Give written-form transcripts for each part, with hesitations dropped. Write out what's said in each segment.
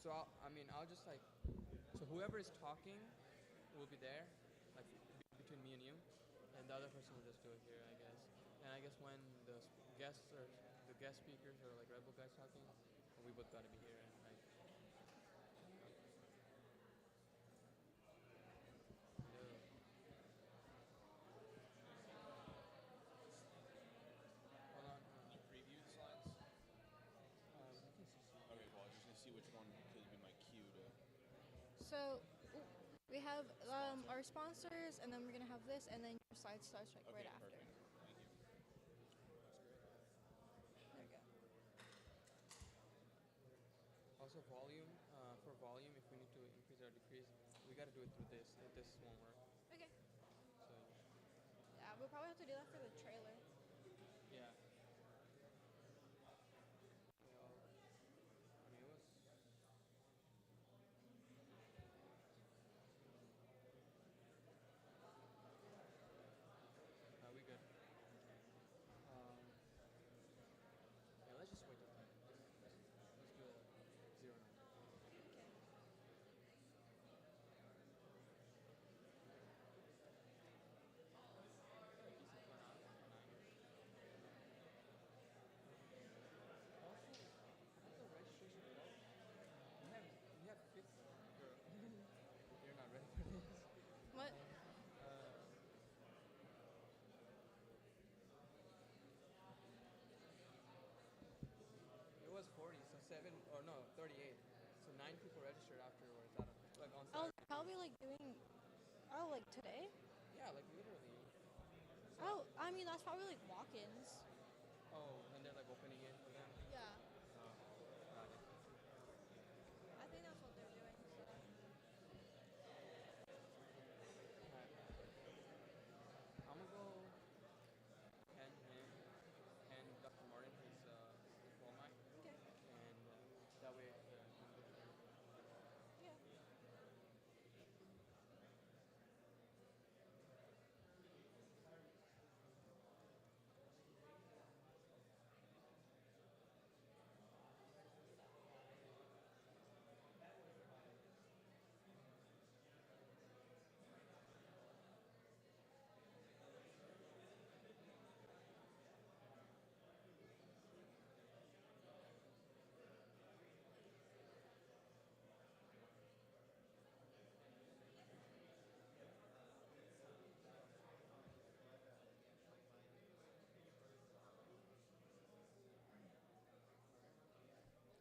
So I'll just like, so whoever is talking will be there, like between me and you, and the other person will just do it here, I guess. And I guess when guests or the guest speakers or like Red Bull guys talking, we both gotta be here and like. Hold on. You previewed slides? Okay, well, I was just gonna see which one could be my cue to. So we have our sponsors, and then we're gonna have this, and then your slide starts like Okay, right after. perfect. Thank you. That's great. There we go. Also volume, for volume, if we need to increase or decrease, we gotta do it through this. This won't work. Okay. So Yeah, we'll probably have to do that for the trailer. yeah. Well, I mean, it was. We good. Yeah, let's just wait till time. Let's do a 0 9. Okay. Decent fun out. 9-ish. Also, how's the registration go? We have 50. You're not ready for this. What? It was 40, so 38. So 9 people registered afterwards. Like on Oh, Saturday. probably like doing. Oh, like today? Yeah, like literally. So, Oh, I mean that's probably like walk-ins. oh, and they're like opening it for them. Yeah. Oh, got it. I think that's what they're doing. So. Alright. I'm gonna go hand him and Dr. Martin his phone mic, Okay. and that way. Yeah.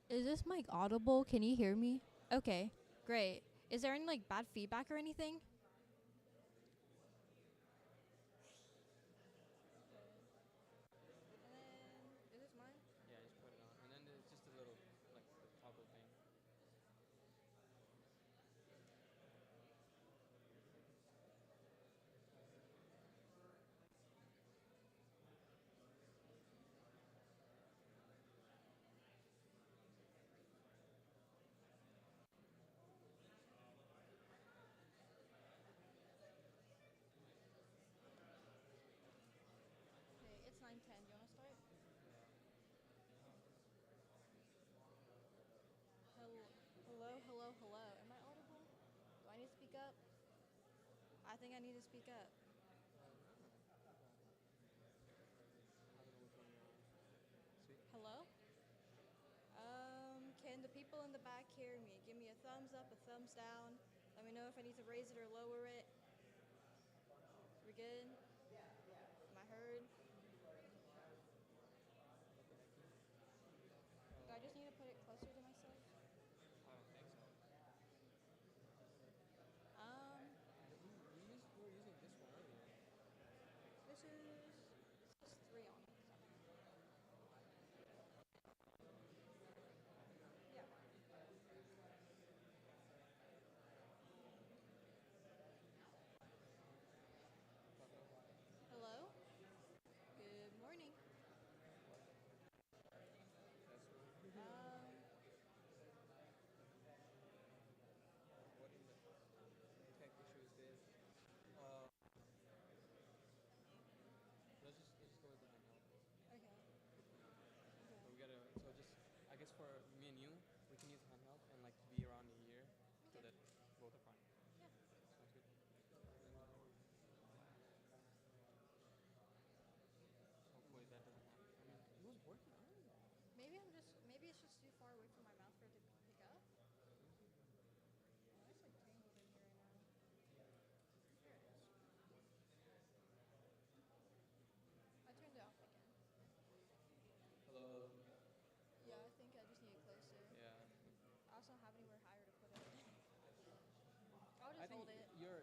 Is this mic audible? Can you hear me? Okay, great. Is there any like bad feedback or anything? And then, is this mine? Yeah, just put it on, and then there's just a little like the toggle thing. Okay, it's 9:10. Do you want to start? Hello, hello, hello, hello. Am I audible? Do I need to speak up? I think I need to speak up. I don't know which one you're on. Sweet. Hello? Can the people in the back hear me? Give me a thumbs up, a thumbs down. Let me know if I need to raise it or lower it. We good? Am I heard? Do I just need to put it closer to myself? I don't think so. Um, We were using this one earlier. this is 3 on it. Yeah.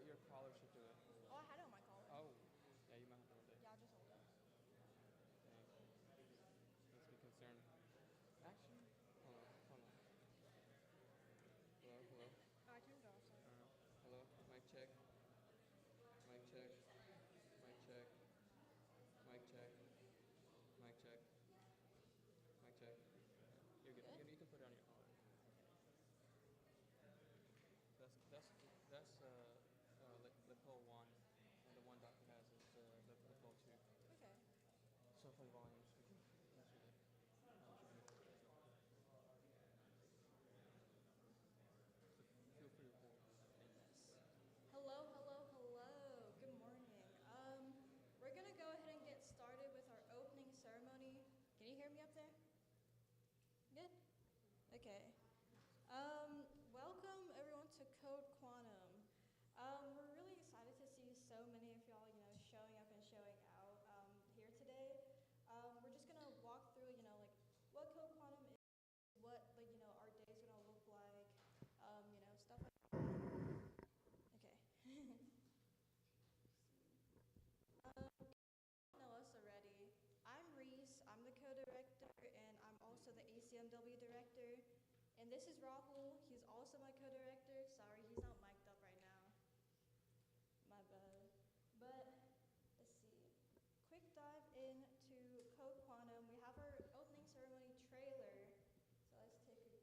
your collar should do it. Oh, I had it on my collar. Oh, yeah, you might have to hold it. Yeah, I'll just hold it. Dang. Makes me concerned. Actually, hold on, hold on. Hello, hello. Oh, I turned it off, sorry. Hello, mic check. Mic check. Mic check. Mic check. Mic check. Mic check. You're good. Good? You can put it on your collar. That's Lippo 1, and the one Doctor has is Lippo 2. Okay. So for the volumes, we can. That's really good. Feel free to hold. Hello, hello, hello. Good morning. We're gonna go ahead and get started with our opening ceremony. Can you hear me up there? Good? Okay. Welcome everyone to CodeQuantum. We're really excited to see so many of y'all, showing up and showing out here today. We're just gonna walk through, like what CodeQuantum is, what our day's gonna look like, stuff like that. Okay. Know us already. I'm Reese, I'm the co-director, and I'm also the ACM-W director. And this is Rahul, he's also my co-director. Sorry, he's not mic'd up right now. My bad. But, let's see. Quick dive into CodeQuantum. We have our opening ceremony trailer. So let's take a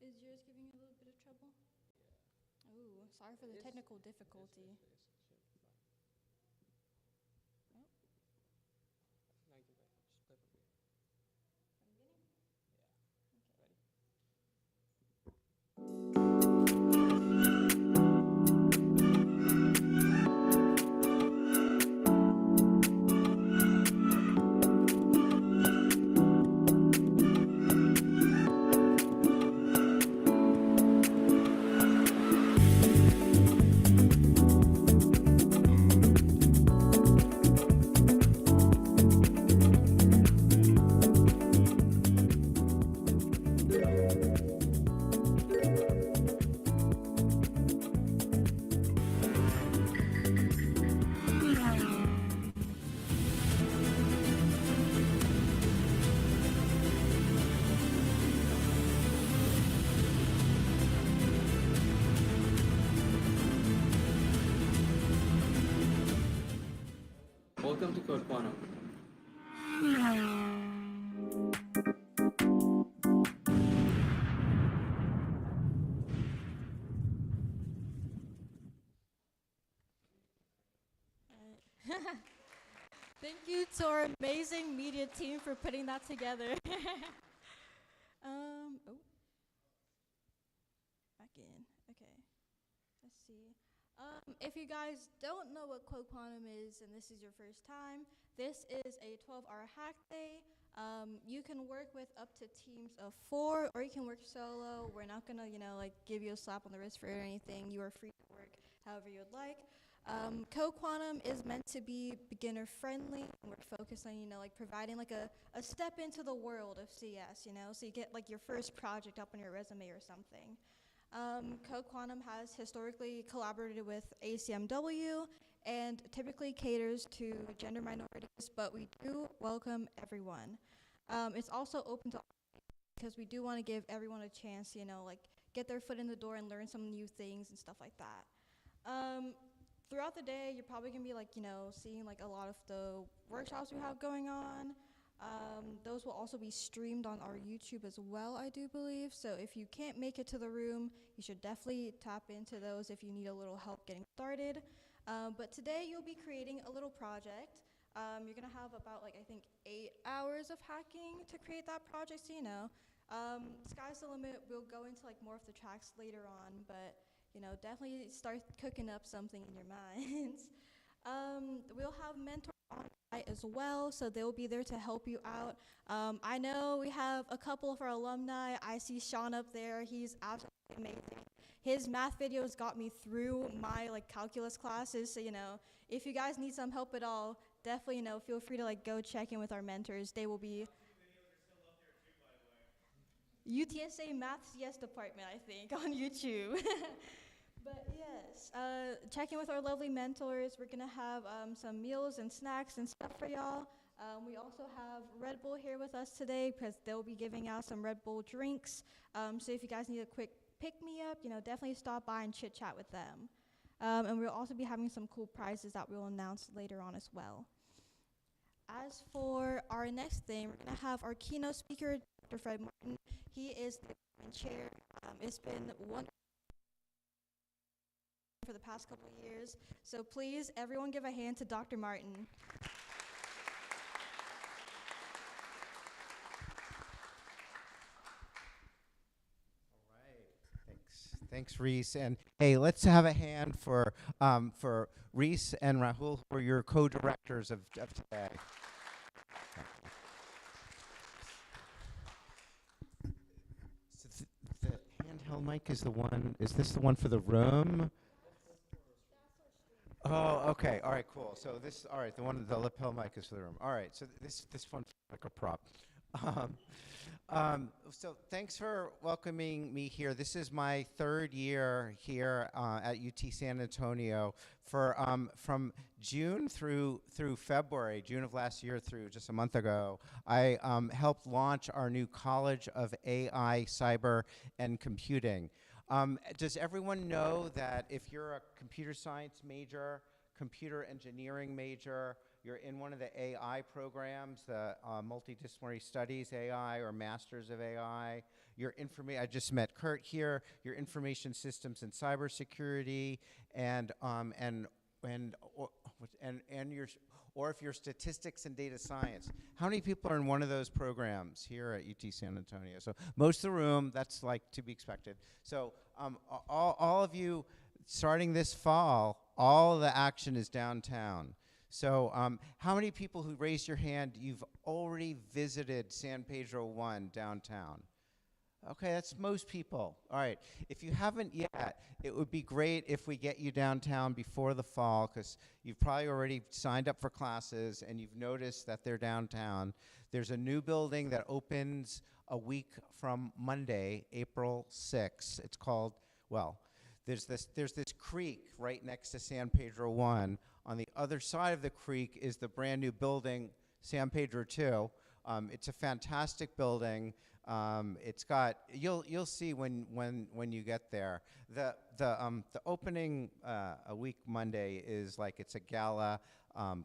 Is yours giving you a little bit of trouble? Yeah. Ooh, sorry for the technical difficulty. Should be fine. Nope. Now you can play. Just play from here. From the beginning? Yeah. Okay. Ready? Welcome to CodeQuantum. Thank you to our amazing media team for putting that together. Back in. Okay. Let's see. If you guys don't know what CodeQuantum is and this is your first time, this is a 12-hour hack day. You can work with up to teams of 4, or you can work solo. We're not gonna, give you a slap on the wrist for anything. You are free to work however you would like. CodeQuantum is meant to be beginner friendly. We're focused on, providing a step into the world of CS, so you get your first project up on your resume or something. CodeQuantum has historically collaborated with ACM-W and typically caters to gender minorities, but we do welcome everyone. It's also open to all because we do want to give everyone a chance, get their foot in the door and learn some new things and stuff like that. Throughout the day, you're probably going to be, seeing, a lot of the workshops we have going on. Those will also be streamed on our YouTube as well, I do believe. So if you can't make it to the room, you should definitely tap into those if you need a little help getting started. But today, you'll be creating a little project. You're going to have about, I think, 8 hours of hacking to create that project, so, sky's the limit. We'll go into, more of the tracks later on, but definitely start cooking up something in your minds. We'll have mentors on site as well, so they'll be there to help you out. I know we have a couple of our alumni. I see Sean up there. He's absolutely amazing. his math videos got me through my like calculus classes. So, you know, if you guys need some help at all, definitely, you know, feel free to like go check in with our mentors. They will be UTSA Math CS department, I think, on YouTube. But yes, check in with our lovely mentors. We're gonna have some meals and snacks and stuff for y'all. We also have Red Bull here with us today because they'll be giving out some Red Bull drinks. So if you guys need a quick pick-me-up, you know, definitely stop by and chit-chat with them. And we'll also be having some cool prizes that we'll announce later on as well. As for our next thing, we're gonna have our keynote speaker, Dr. Fred Martin. He is the chair. It's been one for the past couple of years. So please, everyone give a hand to Dr. Martin. Thanks, Reese. And hey, let's have a hand for Reese and Rahul, who are your co-directors of today. So the handheld mic is the one. Is this the one for the room? Oh, okay. All right, cool. So this, all right, the lapel mic is for the room. All right. So this one's like a prop. So thanks for welcoming me here. This is my third year here at UT San Antonio. For from June through February, June of last year through just a month ago, I helped launch our new College of AI, Cyber, and Computing. Does everyone know that if you're a computer science major, computer engineering major, you're in one of the AI programs, the multidisciplinary studies AI or masters of AI. I just met Kurt here. Your information systems and cybersecurity, or if you're statistics and data science. How many people are in one of those programs here at UT San Antonio? So most of the room, that's like to be expected. So all of you, starting this fall, all of the action is downtown. So how many people who raised your hand, you've already visited San Pedro 1 downtown? Okay, that's most people. All right, if you haven't yet, it would be great if we get you downtown before the fall, because you've probably already signed up for classes and you've noticed that they're downtown. There's a new building that opens a week from Monday, April 6th. It's called, well, there's this creek right next to San Pedro 1. On the other side of the creek is the brand new building, San Pedro 2. It's a fantastic building. It's got, you'll see when you get there. The opening a week Monday is like, it's a gala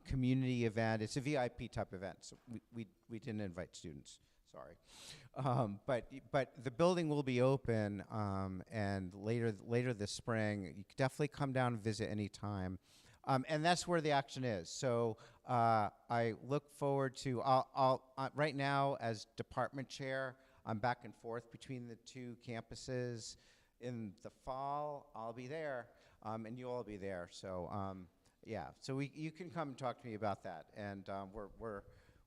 community event. It's a VIP type event. So we didn't invite students. Sorry. But the building will be open and later this spring. You can definitely come down and visit anytime. And that's where the action is. So I look forward to, right now as department chair, I'm back and forth between the two campuses. In the fall, I'll be there, and you'll all be there. So yeah, so you can come and talk to me about that. And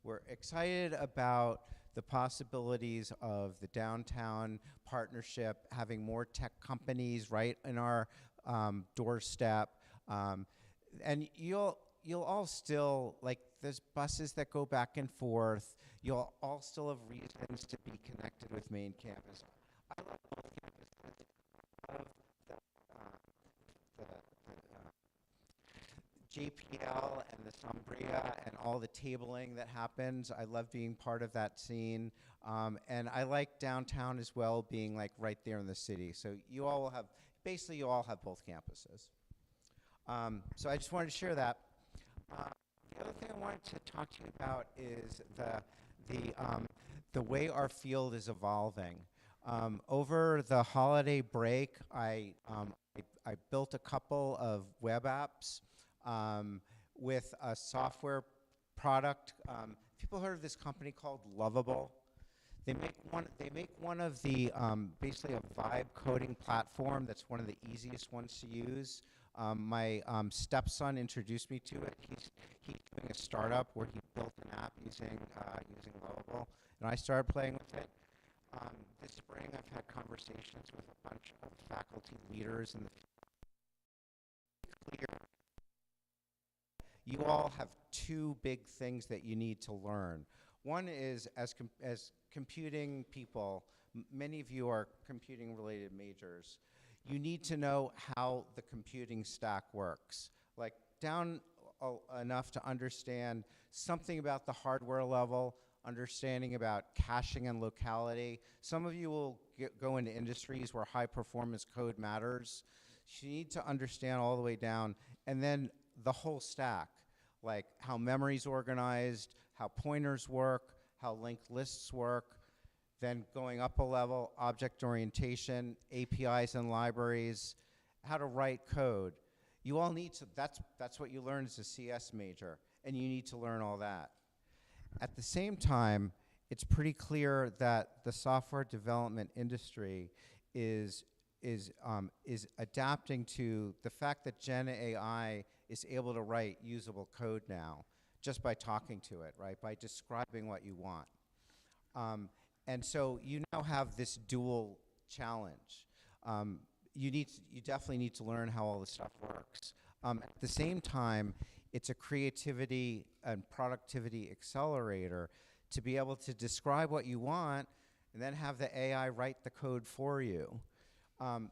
we're excited about the possibilities of the downtown partnership, having more tech companies right in our doorstep. And you'll all still, like, there's buses that go back and forth. You'll all still have reasons to be connected with main campus. I love both campuses. I love the JPL and the Sombria and all the tabling that happens. I love being part of that scene. And I like downtown as well, being like right there in the city. So you all will have, basically you all have both campuses. So I just wanted to share that. The other thing I wanted to talk to you about is the way our field is evolving. Over the holiday break, I built a couple of web apps with a software product. People heard of this company called Lovable? They make one of the basically a vibe coding platform that's one of the easiest ones to use. My stepson introduced me to it. He's doing a startup where he built an app using Lovable, and I started playing with it. This spring, I've had conversations conversations with a bunch of faculty leaders in the clear. You all have two big things that you need to learn. One is, as computing people, many of you are computing-related majors, you need to know how the computing stack works. Like, down enough to understand something about the hardware level, understanding about caching and locality. Some of you will go into industries where high-performance code matters. So you need to understand all the way down, and then the whole stack, like how memory's organized, how pointers work, how linked lists work, then going up a level, object orientation, APIs and libraries, how to write code. You all need to, that's what you learn as a CS major, and you need to learn all that. At the same time, it's pretty clear that the software development industry is adapting to the fact that Gen AI is able to write usable code now just by talking to it, right? By describing what you want. And so you now have this dual challenge. You definitely need to learn how all this stuff works. At the same time, it's a creativity and productivity accelerator to be able to describe what you want and then have the AI write the code for you.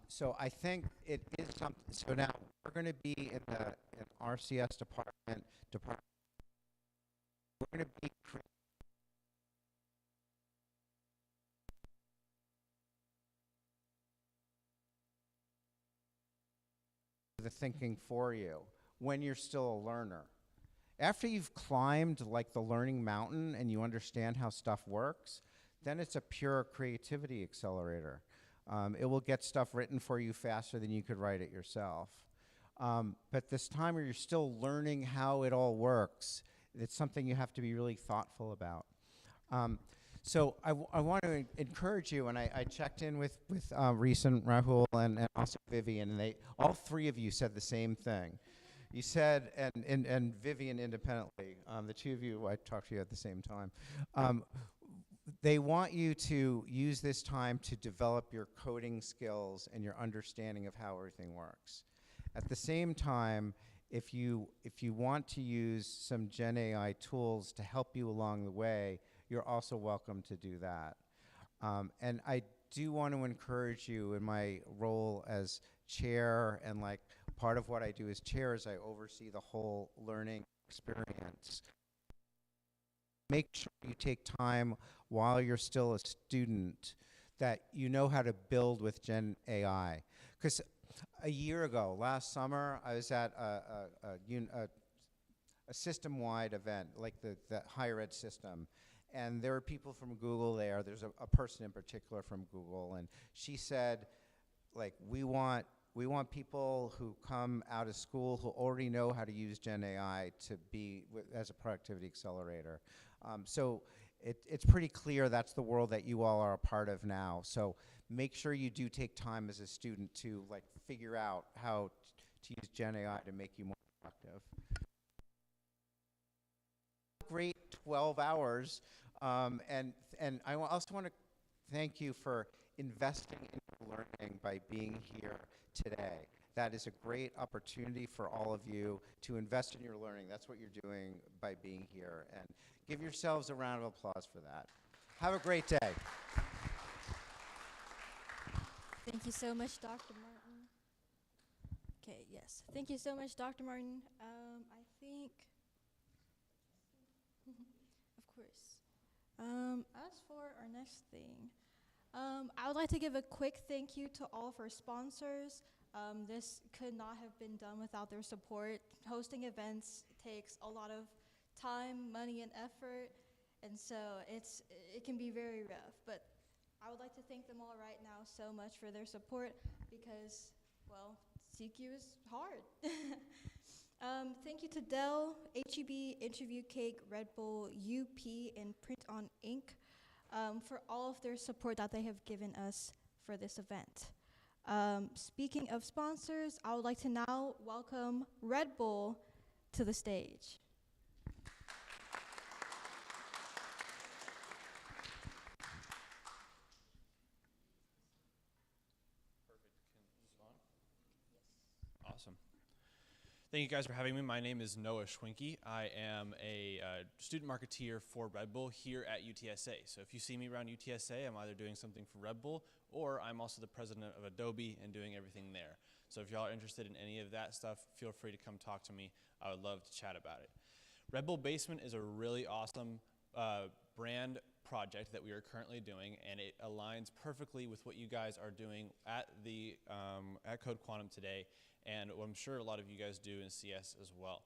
So I think it is something. So now we're going to be in the RCS department. We're going to be the thinking for you when you're still a learner. After you've climbed like the learning mountain and you understand how stuff works, then it's a pure creativity accelerator. It will get stuff written for you faster than you could write it yourself. But this time where you're still learning how it all works, it's something you have to be really thoughtful about. So I want to encourage you, and I checked in with Reese and Rahul and also Vivian, and all three of you said the same thing. You said, and Vivian independently, the two of you, I talked to you at the same time. They want you to use this time to develop your coding skills and your understanding of how everything works. At the same time, if you want to use some Gen AI tools to help you along the way, you're also welcome to do that. And I do want to encourage you in my role as chair, and like part of what I do as chair is I oversee the whole learning experience. Make sure you take time while you're still a student that you know how to build with Gen AI. Because a year ago, last summer, I was at a system-wide event, like the higher ed system. And there were people from Google there. There's a person in particular from Google, and she said, like, we want people who come out of school who already know how to use Gen AI to be as a productivity accelerator. So it's pretty clear that's the world that you all are a part of now. So make sure you do take time as a student to like figure out how to use Gen AI to make you more productive. Great 12 hours, and I also want to thank you for investing in your learning by being here today. That is a great opportunity for all of you to invest in your learning. That's what you're doing by being here, and give yourselves a round of applause for that. Have a great day. Thank you so much, Dr. Martin. Okay, yes. Thank you so much, Dr. Martin. I think, of course. As for our next thing, I would like to give a quick thank you to all of our sponsors. This could not have been done without their support. Hosting events takes a lot of time, money, and effort, and so it can be very rough. But I would like to thank them all right now so much for their support because, well, CQ is hard. Thank you to Dell, HEB, Interview Cake, Red Bull, UP, and Print on Ink for all of their support that they have given us for this event. Speaking of sponsors, I would like to now welcome Red Bull to the stage. Awesome. Thank you guys for having me. My name is Noah Schwinke. I am a student marketeer for Red Bull here at UTSA. So if you see me around UTSA, I'm either doing something for Red Bull or I'm also the president of Adobe and doing everything there. So if y'all are interested in any of that stuff, feel free to come talk to me. I would love to chat about it. Red Bull Basement is a really awesome brand project that we are currently doing, and it aligns perfectly with what you guys are doing at the at CodeQuantum today, and what I'm sure a lot of you guys do in CS as well,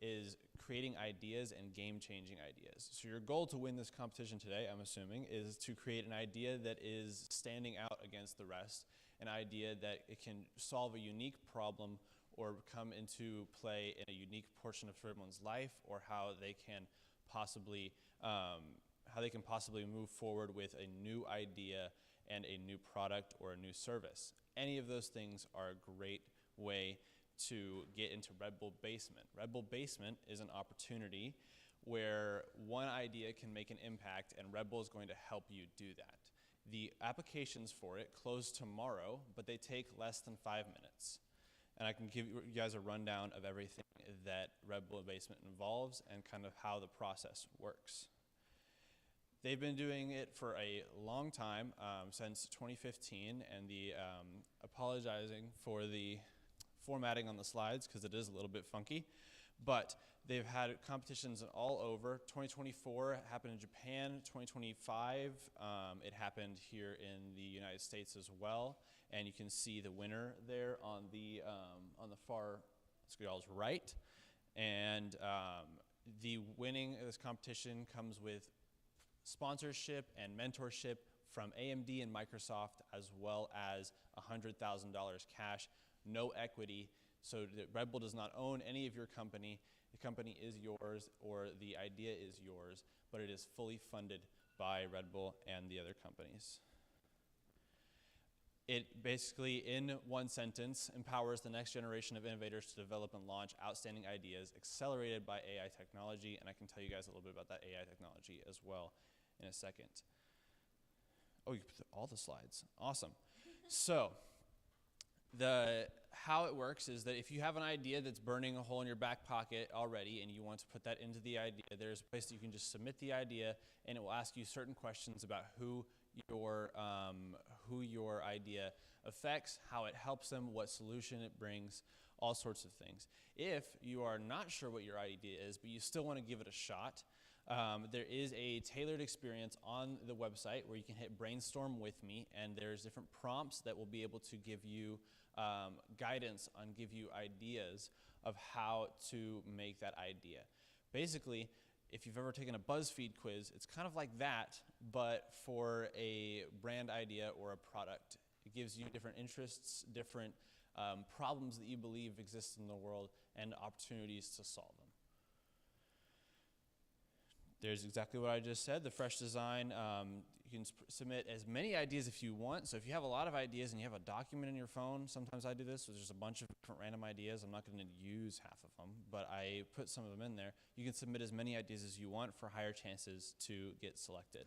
is creating ideas and game-changing ideas. So your goal to win this competition today, I'm assuming, is to create an idea that is standing out against the rest, an idea that it can solve a unique problem or come into play in a unique portion of someone's life, or how they can possibly move forward with a new idea and a new product or a new service. Any of those things are a great way to get into Red Bull Basement. Red Bull Basement is an opportunity where one idea can make an impact, and Red Bull is going to help you do that. The applications for it close tomorrow, but they take less than 5 minutes. And I can give you guys a rundown of everything that Red Bull Basement involves and kind of how the process works. They've been doing it for a long time, since 2015, and apologizing for the formatting on the slides because it is a little bit funky, but they've had competitions all over. 2024 happened in Japan. 2025, it happened here in the United States as well, and you can see the winner there on the far y'all's right. And the winning of this competition comes with sponsorship and mentorship from AMD and Microsoft, as well as $100,000 cash, no equity. So Red Bull does not own any of your company. The company is yours, or the idea is yours, but it is fully funded by Red Bull and the other companies. It basically, in one sentence, empowers the next generation of innovators to develop and launch outstanding ideas accelerated by AI technology, and I can tell you guys a little bit about that AI technology as well in a second. Oh, you put all the slides. Awesome. So, how it works is that if you have an idea that's burning a hole in your back pocket already and you want to put that into the idea, there's a place that you can just submit the idea, and it will ask you certain questions about who your idea affects, how it helps them, what solution it brings, all sorts of things. If you are not sure what your idea is, but you still want to give it a shot, there is a tailored experience on the website where you can hit brainstorm with me, and there's different prompts that will be able to give you guidance on, give you ideas of how to make that idea. Basically, if you've ever taken a BuzzFeed quiz, it's kind of like that, but for a brand idea or a product. It gives you different interests, different problems that you believe exist in the world, and opportunities to solve them. There's exactly what I just said, the fresh design. You can submit as many ideas if you want. So if you have a lot of ideas and you have a document in your phone, sometimes I do this, so there's a bunch of different random ideas. I'm not going to use half of them, but I put some of them in there. You can submit as many ideas as you want for higher chances to get selected.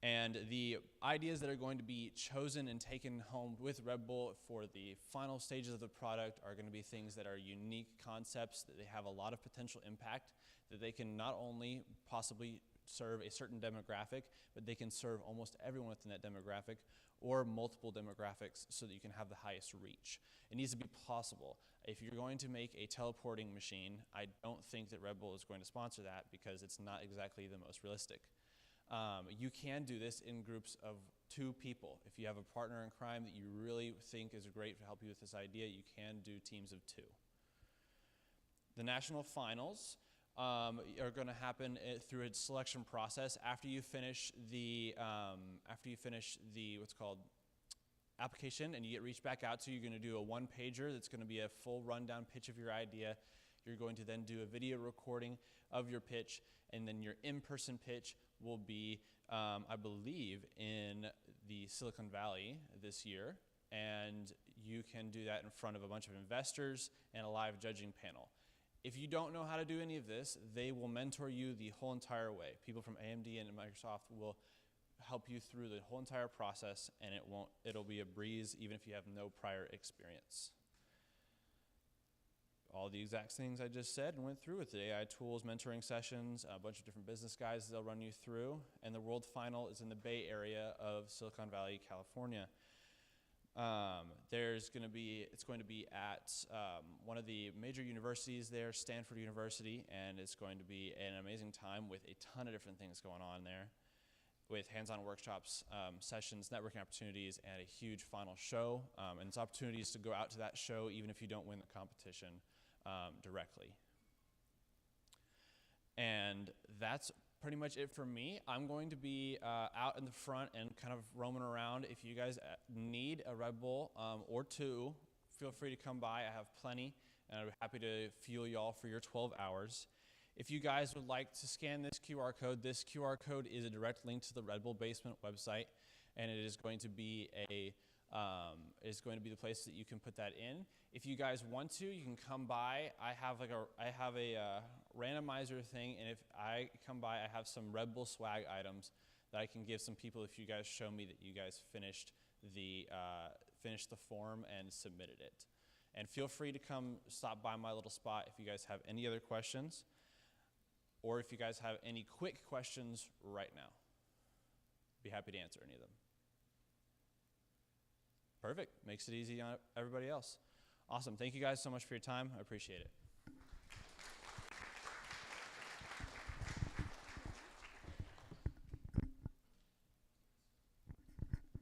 And the ideas that are going to be chosen and taken home with Red Bull for the final stages of the product are going to be things that are unique concepts, that they have a lot of potential impact, that they can not only possibly serve a certain demographic, but they can serve almost everyone within that demographic, or multiple demographics, so that you can have the highest reach. It needs to be possible. If you're going to make a teleporting machine, I don't think that Red Bull is going to sponsor that, because it's not exactly the most realistic. You can do this in groups of 2 people. If you have a partner in crime that you really think is great to help you with this idea, you can do teams of 2. The national finals are going to happen through a selection process after you finish the what's called application, and you get reached back out to. You're going to do a 1-pager that's going to be a full rundown pitch of your idea. You're going to then do a video recording of your pitch, and then your in-person pitch will be, I believe, in the Silicon Valley this year, and you can do that in front of a bunch of investors and a live judging panel. If you don't know how to do any of this, they will mentor you the whole entire way. People from AMD and Microsoft will help you through the whole entire process, and it'll be a breeze even if you have no prior experience. All the exact things I just said and went through with the AI tools, mentoring sessions, a bunch of different business guys they'll run you through, and the world final is in the Bay Area of Silicon Valley, California. It's going to be at one of the major universities there, Stanford University, and it's going to be an amazing time with a ton of different things going on there, with hands-on workshops, sessions, networking opportunities, and a huge final show. And it's opportunities to go out to that show even if you don't win the competition directly. And that's pretty much it for me. I'm going to be out in the front and kind of roaming around. If you guys need a Red Bull or two, feel free to come by. I have plenty, and I'd be happy to fuel y'all for your 12 hours. If you guys would like to scan this QR code is a direct link to the Red Bull Basement website, and it is going to be the place that you can put that in. If you guys want to, you can come by. I have a randomizer thing, and if I come by, I have some Red Bull swag items that I can give some people if you guys show me that you guys finished the form and submitted it. And feel free to come stop by my little spot if you guys have any other questions, or if you guys have any quick questions right now. Be happy to answer any of them. Perfect. Makes it easy on everybody else. Awesome. Thank you guys so much for your time. I appreciate it.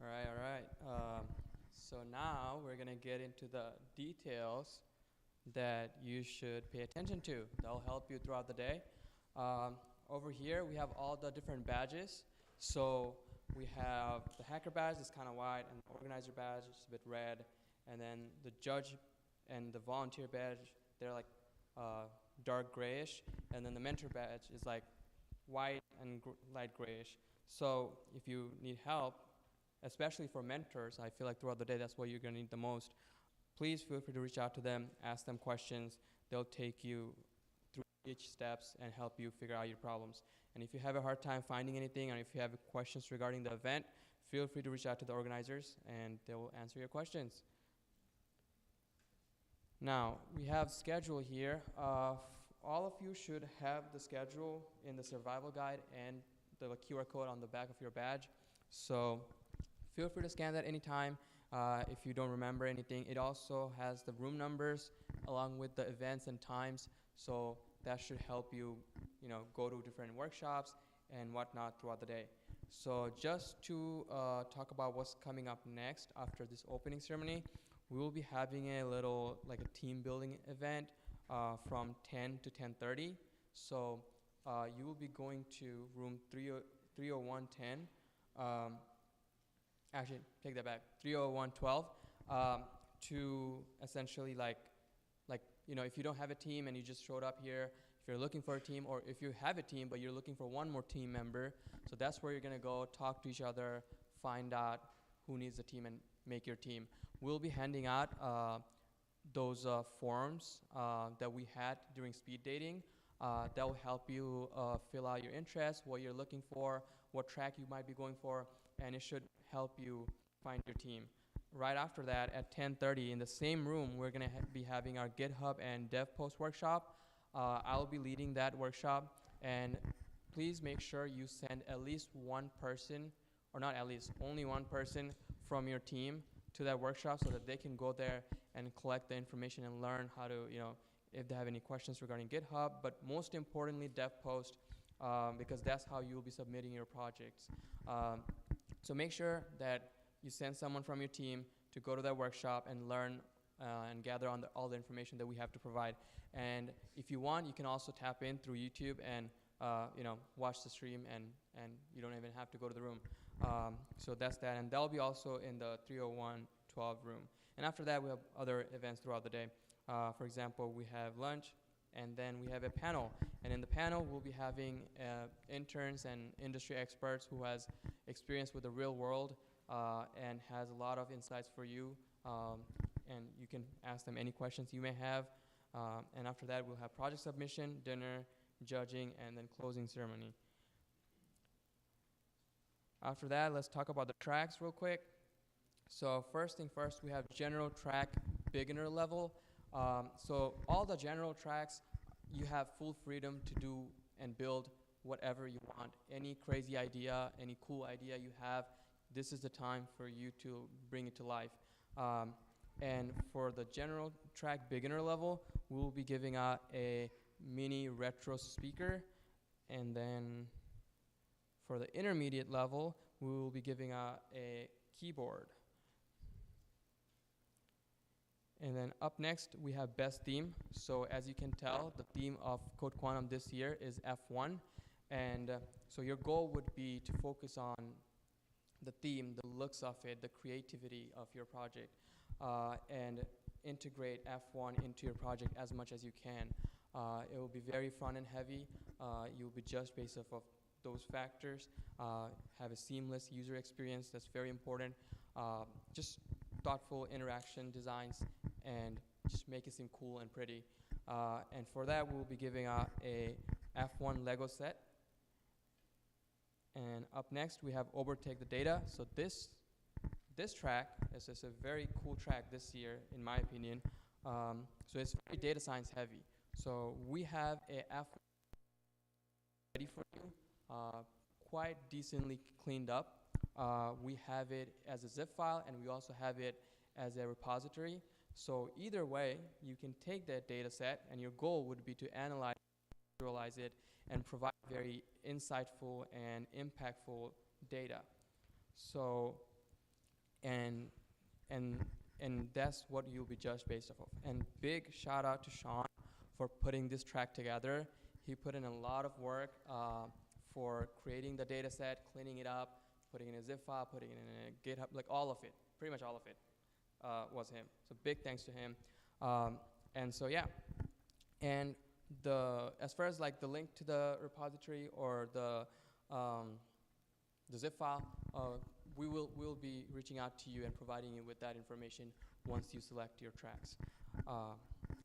All right. So now we're going to get into the details that you should pay attention to. That'll help you throughout the day. Over here, we have all the different badges. So we have the hacker badge is kind of white, and the organizer badge is a bit red, and then the judge and the volunteer badge, they're like dark grayish, and then the mentor badge is like white and light grayish. So if you need help, especially for mentors, I feel like throughout the day that's what you're going to need the most. Please feel free to reach out to them, ask them questions. They'll take you through each steps and help you figure out your problems. And if you have a hard time finding anything, or if you have questions regarding the event, feel free to reach out to the organizers, and they will answer your questions. Now, we have schedule here. All of you should have the schedule in the survival guide and the QR code on the back of your badge. So feel free to scan that anytime if you don't remember anything. It also has the room numbers along with the events and times. So that should help you, go to different workshops and whatnot throughout the day. So just to talk about what's coming up next after this opening ceremony, we will be having a little, like a team building event from 10 to 10:30. So you will be going to room 30110. Actually, take that back, 30112 to essentially if you don't have a team and you just showed up here, if you're looking for a team, or if you have a team but you're looking for one more team member, so that's where you're going to go, talk to each other, find out who needs a team, and make your team. We'll be handing out those forms that we had during speed dating that will help you fill out your interests, what you're looking for, what track you might be going for, and it should help you find your team. Right after that, at 10:30, in the same room, we're going to be having our GitHub and DevPost workshop. I'll be leading that workshop, and please make sure you send at least one person, or not at least, only one person from your team to that workshop so that they can go there and collect the information and learn how to, if they have any questions regarding GitHub, but most importantly, DevPost, because that's how you'll be submitting your projects. So make sure that you send someone from your team to go to that workshop and learn and gather on all the information that we have to provide. And if you want, you can also tap in through YouTube and watch the stream, and you don't even have to go to the room. So that's that, and that'll be also in the 30112 room. And after that, we have other events throughout the day. For example, we have lunch, and then we have a panel. And in the panel, we'll be having interns and industry experts who has experience with the real world and has a lot of insights for you. And you can ask them any questions you may have. And after that, we'll have project submission, dinner, judging, and then closing ceremony. After that, let's talk about the tracks real quick. So first thing first, we have general track, beginner level. So all the general tracks, you have full freedom to do and build whatever you want. Any crazy idea, any cool idea you have, this is the time for you to bring it to life. And for the general track beginner level, we will be giving out a mini retro speaker. And then for the intermediate level, we will be giving out a keyboard. And then up next, we have best theme. So as you can tell, the theme of CodeQuantum this year is F1. And so your goal would be to focus on the theme, the looks of it, the creativity of your project, and integrate F1 into your project as much as you can. It will be very front-end heavy. You'll be judged based off of those factors. Have a seamless user experience, that's very important. Just thoughtful interaction designs, and just make it seem cool and pretty. And for that, we'll be giving out a F1 Lego set. And up next, we have Overtake the Data. So this track is a very cool track this year, in my opinion. So it's very data science heavy. So we have a F1 ready for you, quite decently cleaned up. We have it as a zip file, and we also have it as a repository. So either way, you can take that data set, and your goal would be to analyze, visualize it, and provide very insightful and impactful data. So, and that's what you'll be judged based off of. And big shout out to Sean for putting this track together. He put in a lot of work for creating the data set, cleaning it up, putting it in a zip file, putting it in a GitHub, like all of it, pretty much all of it was him. So big thanks to him. And so yeah, and as far as like the link to the repository or the zip file, we'll be reaching out to you and providing you with that information once you select your tracks.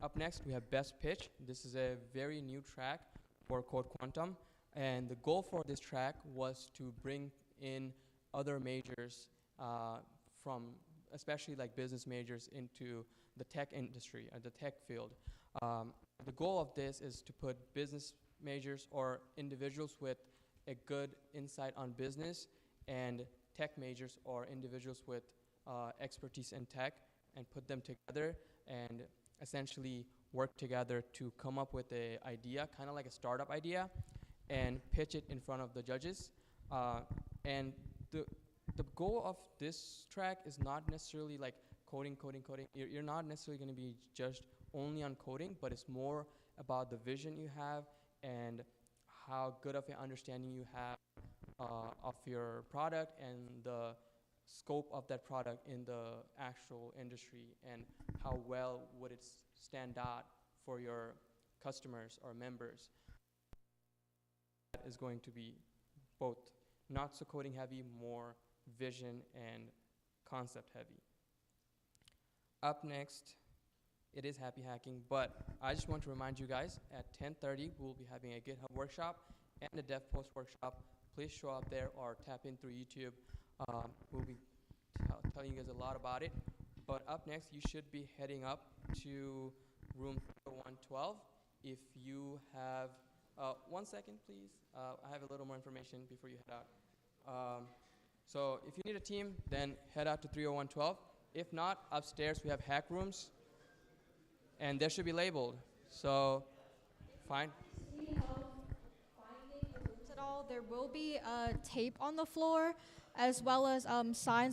Up next, we have Best Pitch. This is a very new track for CodeQuantum, and the goal for this track was to bring in other majors from, especially like business majors, into the tech industry, the tech field. The goal of this is to put business majors or individuals with a good insight on business and tech majors or individuals with expertise in tech, and put them together and essentially work together to come up with an idea, kind of like a startup idea, and pitch it in front of the judges. And the goal of this track is not necessarily like coding. You're not necessarily going to be judged only on coding, but it's more about the vision you have and how good of an understanding you have of your product and the scope of that product in the actual industry, and how well would it stand out for your customers or members. That is going to be both not so coding heavy, more vision and concept heavy. Up next, it is Happy Hacking, but I just want to remind you guys, at 10:30 we'll be having a GitHub workshop and a dev post workshop. Please show up there or tap in through YouTube. We'll be telling you guys a lot about it. But up next, you should be heading up to room 112. If you have, 1 second please, I have a little more information before you head out. So if you need a team, then head out to 30112. If not, upstairs we have hack rooms, and they should be labeled. So, fine. At all, there will be tape on the floor, as well as signs